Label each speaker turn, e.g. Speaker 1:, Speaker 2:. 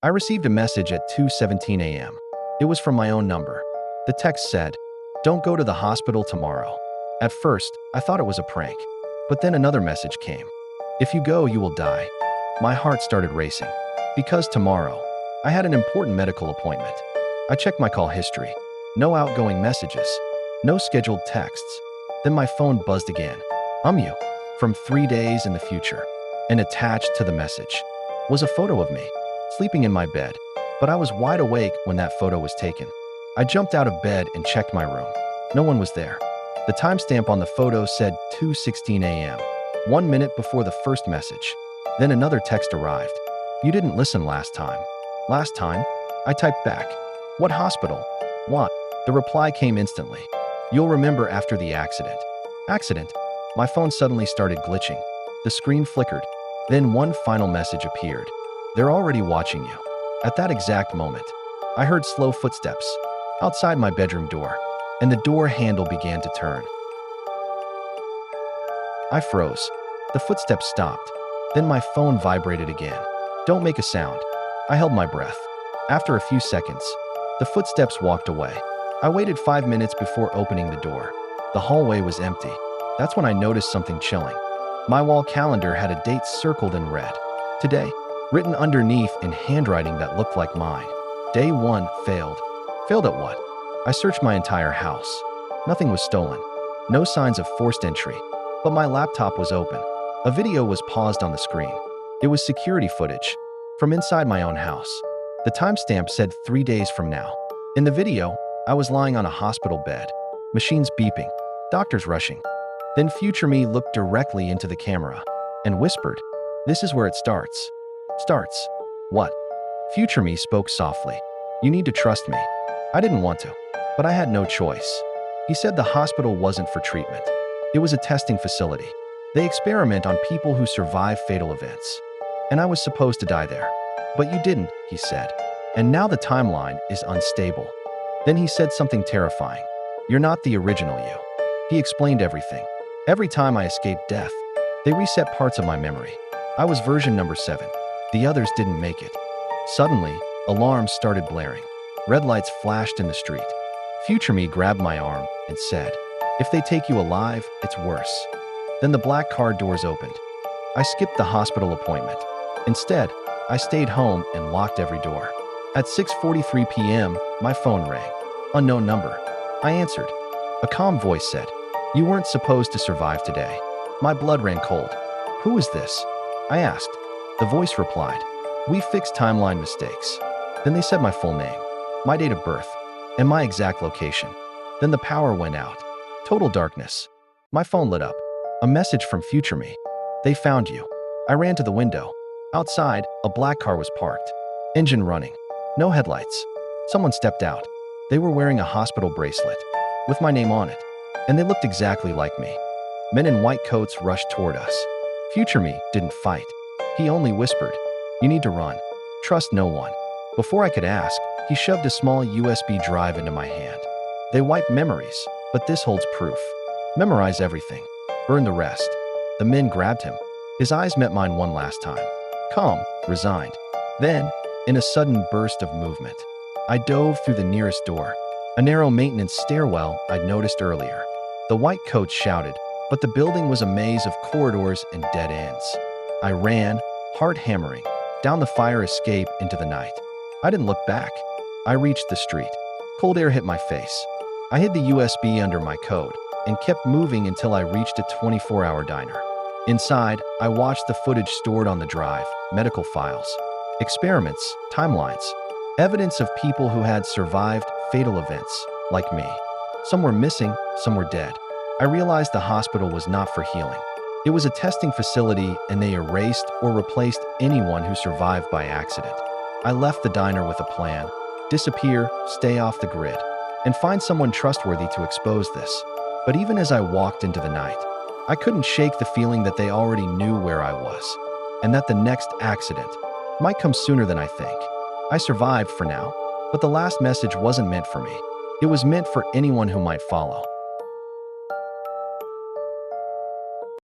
Speaker 1: I received a message at 2:17 a.m. It was from my own number. The text said, "Don't go to the hospital tomorrow." At first, I thought it was a prank, but then another message came. "If you go, you will die." My heart started racing. Because tomorrow, I had an important medical appointment. I checked my call history. No outgoing messages. No scheduled texts. Then my phone buzzed again. You, from 3 days in the future. And attached to the message was a photo of me, sleeping in my bed. But I was wide awake when that photo was taken. I jumped out of bed and checked my room. No one was there. The timestamp on the photo said 2:16 a.m., 1 minute before the first message. Then another text arrived. "You didn't listen last time." Last time? I typed back. "What hospital? What?" The reply came instantly. "You'll remember after the accident." Accident? My phone suddenly started glitching. The screen flickered. Then one final message appeared. "They're already watching you." At that exact moment, I heard slow footsteps outside my bedroom door, and the door handle began to turn. I froze. The footsteps stopped. Then my phone vibrated again. "Don't make a sound." I held my breath. After a few seconds, the footsteps walked away. I waited 5 minutes before opening the door. The hallway was empty. That's when I noticed something chilling. My wall calendar had a date circled in red. Today, written underneath in handwriting that looked like mine. Day 1 failed. Failed at what? I searched my entire house. Nothing was stolen. No signs of forced entry. But my laptop was open. A video was paused on the screen. It was security footage from inside my own house. The timestamp said 3 days from now. In the video, I was lying on a hospital bed. Machines beeping. Doctors rushing. Then future me looked directly into the camera and whispered, "This is where it starts." Starts? What? Future me spoke softly. "You need to trust me." I didn't want to, but I had no choice. He said the hospital wasn't for treatment. It was a testing facility. They experiment on people who survive fatal events. And I was supposed to die there. "But you didn't," he said. "And now the timeline is unstable." Then he said something terrifying. "You're not the original you." He explained everything. Every time I escaped death, they reset parts of my memory. I was version number 7. The others didn't make it. Suddenly, alarms started blaring. Red lights flashed in the street. Future me grabbed my arm and said, "If they take you alive, it's worse." Then the black car doors opened. I skipped the hospital appointment. Instead, I stayed home and locked every door. At 6:43 p.m., my phone rang. Unknown number. I answered. A calm voice said, "You weren't supposed to survive today." My blood ran cold. "Who is this?" I asked. The voice replied, "We fix timeline mistakes." Then they said my full name, my date of birth, and my exact location. Then the power went out. Total darkness. My phone lit up. A message from future me. "They found you." I ran to the window. Outside, a black car was parked. Engine running. No headlights. Someone stepped out. They were wearing a hospital bracelet with my name on it, and they looked exactly like me. Men in white coats rushed toward us. Future me didn't fight. He only whispered, "You need to run. Trust no one." Before I could ask, he shoved a small USB drive into my hand. They wipe memories, but this holds proof. Memorize everything. Burn the rest. The men grabbed him. His eyes met mine one last time. Calm, resigned. Then, in a sudden burst of movement, I dove through the nearest door, a narrow maintenance stairwell I'd noticed earlier. The white coats shouted, but the building was a maze of corridors and dead ends. I ran, heart hammering, down the fire escape into the night. I didn't look back. I reached the street. Cold air hit my face. I hid the USB under my coat and kept moving until I reached a 24-hour diner. Inside, I watched the footage stored on the drive, medical files, experiments, timelines, evidence of people who had survived fatal events, like me. Some were missing, some were dead. I realized the hospital was not for healing. It was a testing facility, and they erased or replaced anyone who survived by accident. I left the diner with a plan: disappear, stay off the grid, and find someone trustworthy to expose this. But even as I walked into the night, I couldn't shake the feeling that they already knew where I was, and that the next accident might come sooner than I think. I survived for now, but the last message wasn't meant for me. It was meant for anyone who might follow.